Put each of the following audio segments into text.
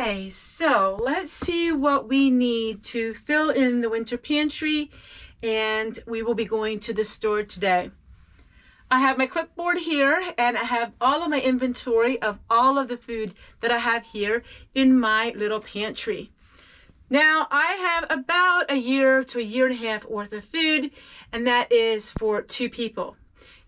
Okay, so let's see what we need to fill in the winter pantry, and we will be going to the store today. I have my clipboard here, and I have all of my inventory of all of the food that I have here in my little pantry. Now, I have about a year to a year and a half worth of food, and that is for 2 people.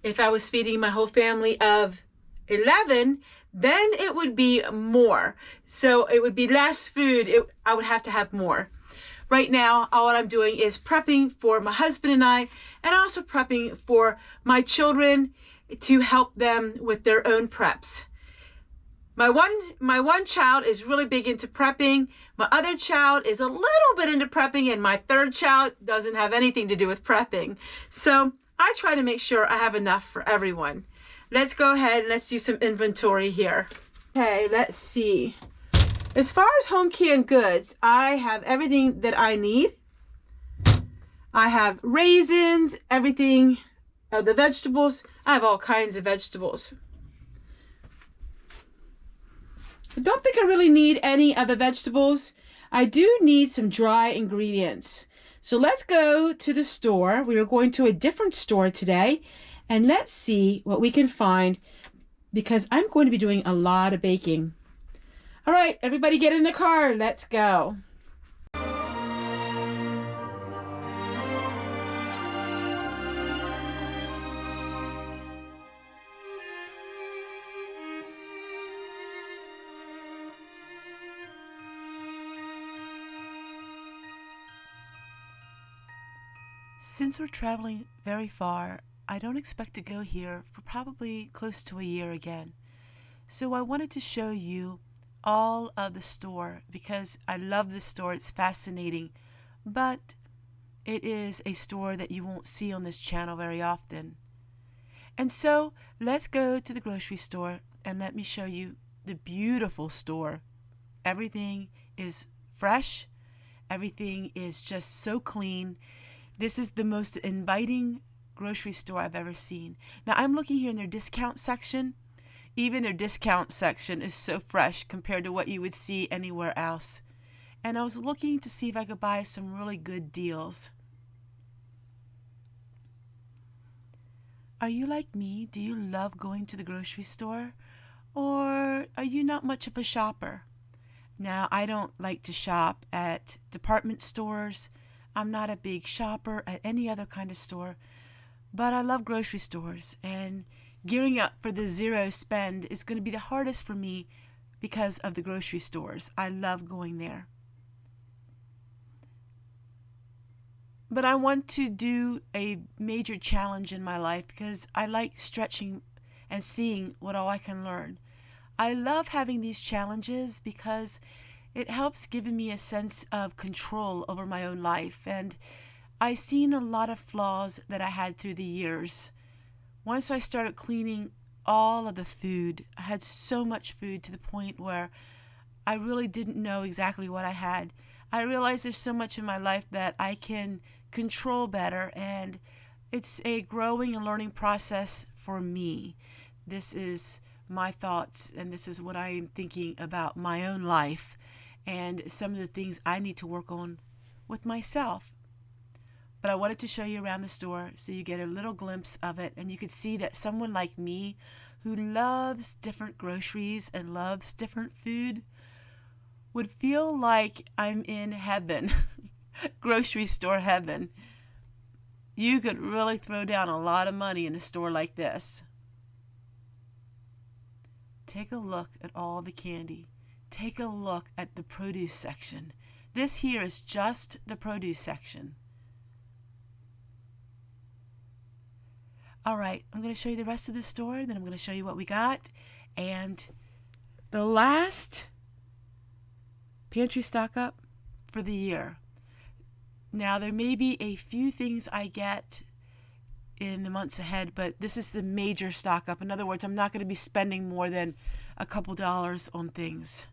If I was feeding my whole family of 11, then it would be more. So it would be less food. I would have to have more. Right now, all I'm doing is prepping for my husband and I, and also prepping for my children to help them with their own preps. My one child is really big into prepping. My other child is a little bit into prepping, and my third child doesn't have anything to do with prepping. So I try to make sure I have enough for everyone. Let's go ahead and let's do some inventory here. Okay, let's see. As far as home canned goods, I have everything that I need. I have raisins, everything, the vegetables. I have all kinds of vegetables. I don't think I really need any other vegetables. I do need some dry ingredients. So let's go to the store. We are going to a different store today, and let's see what we can find, because I'm going to be doing a lot of baking. All right, everybody get in the car. Let's go. Since we're traveling very far, I don't expect to go here for probably close to a year again. So I wanted to show you all of the store because I love this store. It's fascinating, but it is a store that you won't see on this channel very often. And so let's go to the grocery store and let me show you the beautiful store. Everything is fresh. Everything is just so clean. This is the most inviting grocery store I've ever seen. Now I'm looking here in their discount section. Even their discount section is so fresh compared to what you would see anywhere else. And I was looking to see if I could buy some really good deals. Are you like me? Do you love going to the grocery store? Or are you not much of a shopper? Now, I don't like to shop at department stores. I'm not a big shopper at any other kind of store, but I love grocery stores, and gearing up for the zero spend is going to be the hardest for me because of the grocery stores. I love going there. But I want to do a major challenge in my life because I like stretching and seeing what all I can learn. I love having these challenges because it helps giving me a sense of control over my own life, and I've seen a lot of flaws that I had through the years. Once I started cleaning all of the food, I had so much food to the point where I really didn't know exactly what I had. I realized there's so much in my life that I can control better, and it's a growing and learning process for me. This is my thoughts, and this is what I am thinking about my own life and some of the things I need to work on with myself. But I wanted to show you around the store so you get a little glimpse of it, and you could see that someone like me who loves different groceries and loves different food would feel like I'm in heaven, grocery store heaven. You could really throw down a lot of money in a store like this. Take a look at all the candy. Take a look at the produce section. This here is just the produce section. All right, I'm going to show you the rest of the store, then I'm going to show you what we got. And the last pantry stock up for the year. Now, there may be a few things I get in the months ahead, but this is the major stock up. In other words, I'm not going to be spending more than a couple dollars on things.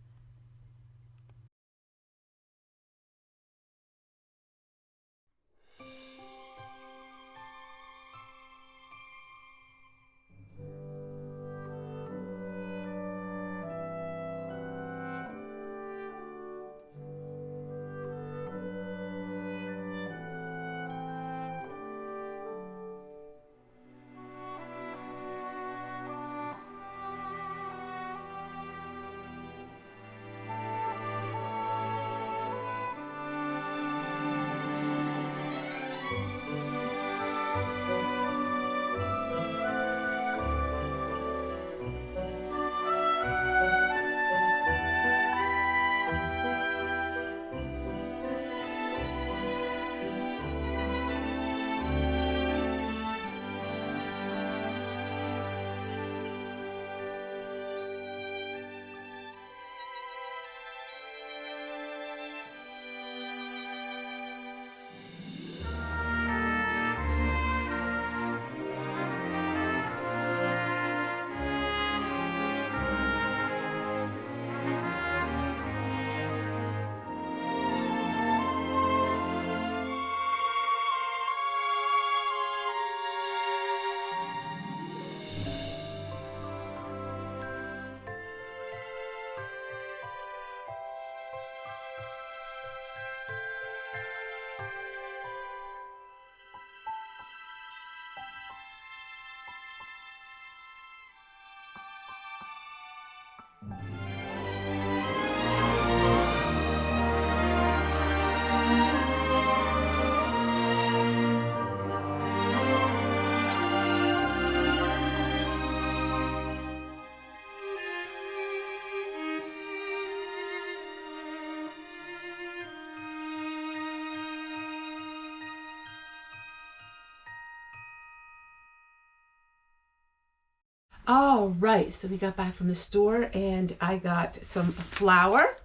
All right, so we got back from the store and I got some flour.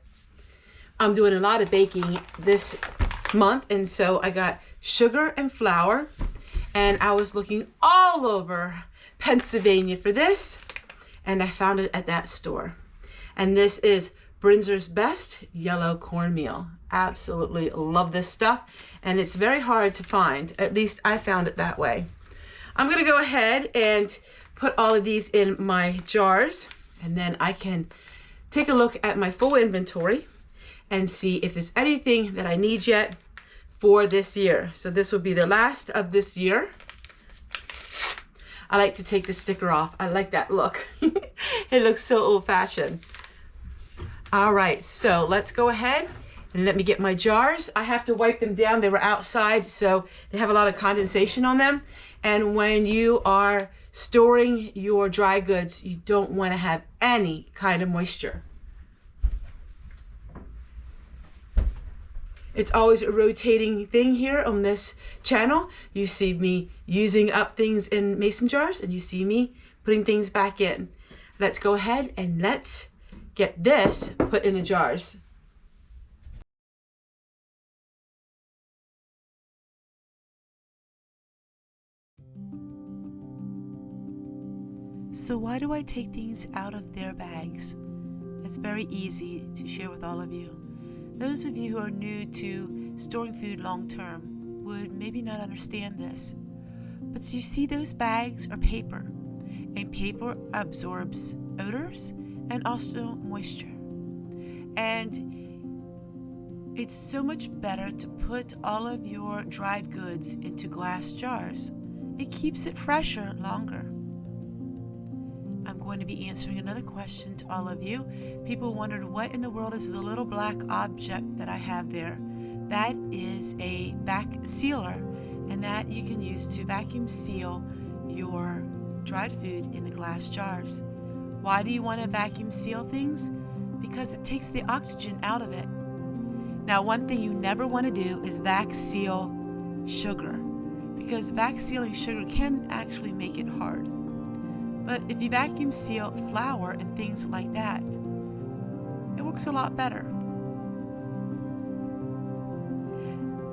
I'm doing a lot of baking this month, and so I got sugar and flour, and I was looking all over Pennsylvania for this, and I found it at that store. And this is Brinzer's Best Yellow Cornmeal. Absolutely love this stuff, and it's very hard to find. At least I found it that way. I'm gonna go ahead and put all of these in my jars, and then I can take a look at my full inventory and see if there's anything that I need yet for this year. So this will be the last of this year. I like to take the sticker off. I like that look. It looks so old-fashioned. All right, so let's go ahead and let me get my jars. I have to wipe them down. They were outside, so they have a lot of condensation on them. And when you are storing your dry goods, you don't want to have any kind of moisture. It's always a rotating thing here on this channel. You see me using up things in mason jars, and you see me putting things back in. Let's go ahead and let's get this put in the jars. So why do I take things out of their bags? It's very easy to share with all of you. Those of you who are new to storing food long term would maybe not understand this. But you see, those bags are paper, and paper absorbs odors and also moisture. And it's so much better to put all of your dried goods into glass jars. It keeps it fresher longer. I'm going to be answering another question to all of you. People wondered, what in the world is the little black object that I have there? That is a vac sealer, and that you can use to vacuum seal your dried food in the glass jars. Why do you want to vacuum seal things? Because it takes the oxygen out of it. Now, one thing you never want to do is vac seal sugar, because vac sealing sugar can actually make it hard. But if you vacuum seal flour and things like that, it works a lot better.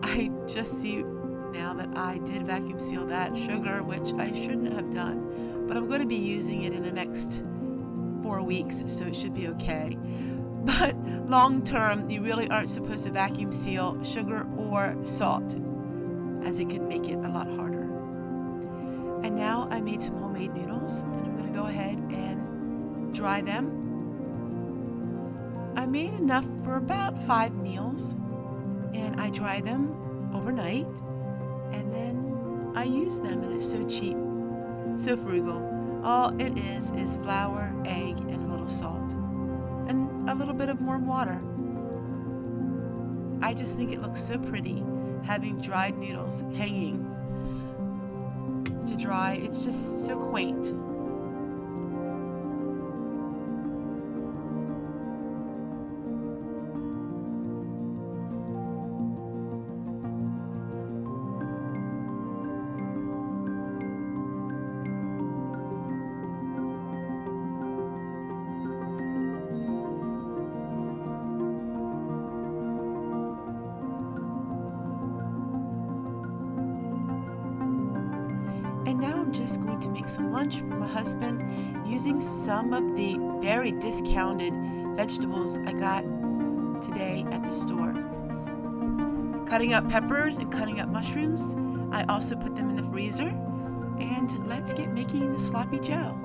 I just see now that I did vacuum seal that sugar, which I shouldn't have done, but I'm going to be using it in the next 4 weeks, so it should be okay. But long term, you really aren't supposed to vacuum seal sugar or salt, as it can make it a lot harder. And now I made some homemade noodles, and I'm going to go ahead and dry them. I made enough for about 5 meals, and I dry them overnight, and then I use them, and it's so cheap, so frugal. All it is flour, egg, and a little salt, and a little bit of warm water. I just think it looks so pretty having dried noodles hanging to dry. It's just so quaint. And now I'm just going to make some lunch for my husband using some of the very discounted vegetables I got today at the store. Cutting up peppers and cutting up mushrooms. I also put them in the freezer. And let's get making the sloppy joe.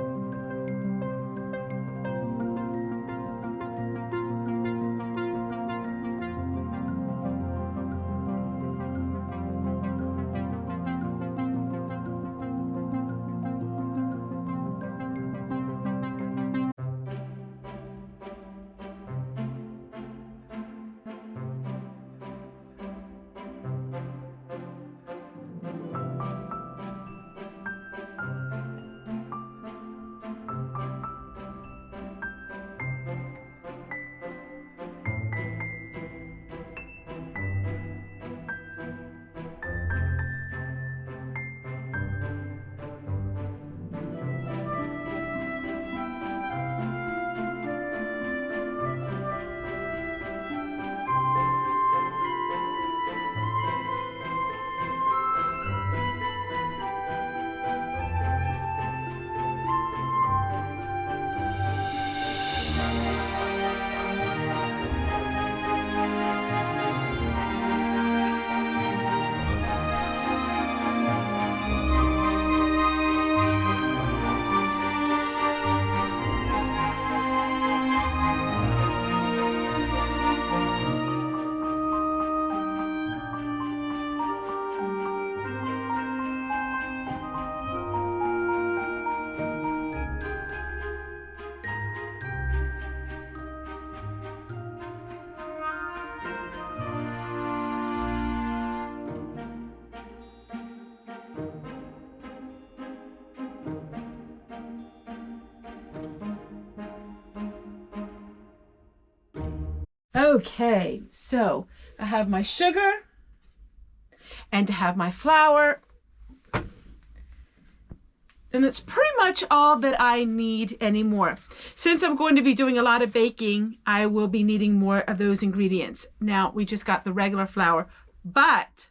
Okay, so I have my sugar and to have my flour. And that's pretty much all that I need anymore. Since I'm going to be doing a lot of baking, I will be needing more of those ingredients. Now, we just got the regular flour, but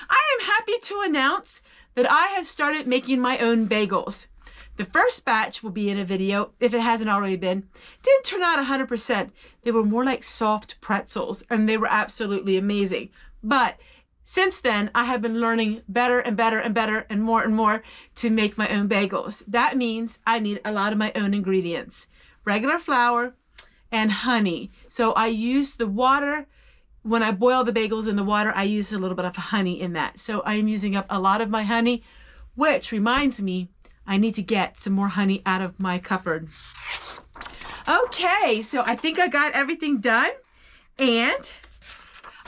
I am happy to announce that I have started making my own bagels. The first batch will be in a video, if it hasn't already been. Didn't turn out 100%. They were more like soft pretzels, and they were absolutely amazing. But since then, I have been learning better and better and better and more to make my own bagels. That means I need a lot of my own ingredients. Regular flour and honey. So I use the water. When I boil the bagels in the water, I use a little bit of honey in that. So I'm using up a lot of my honey, which reminds me, I need to get some more honey out of my cupboard. Okay, so I think I got everything done, and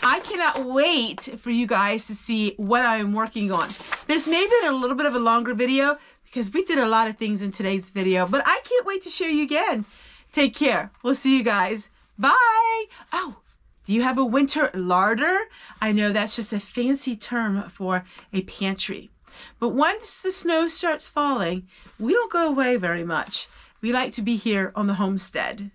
I cannot wait for you guys to see what I'm working on. This may be a little bit of a longer video because we did a lot of things in today's video, but I can't wait to show you again. Take care. We'll see you guys. Bye. Oh, do you have a winter larder? I know that's just a fancy term for a pantry. But once the snow starts falling, we don't go away very much. We like to be here on the homestead.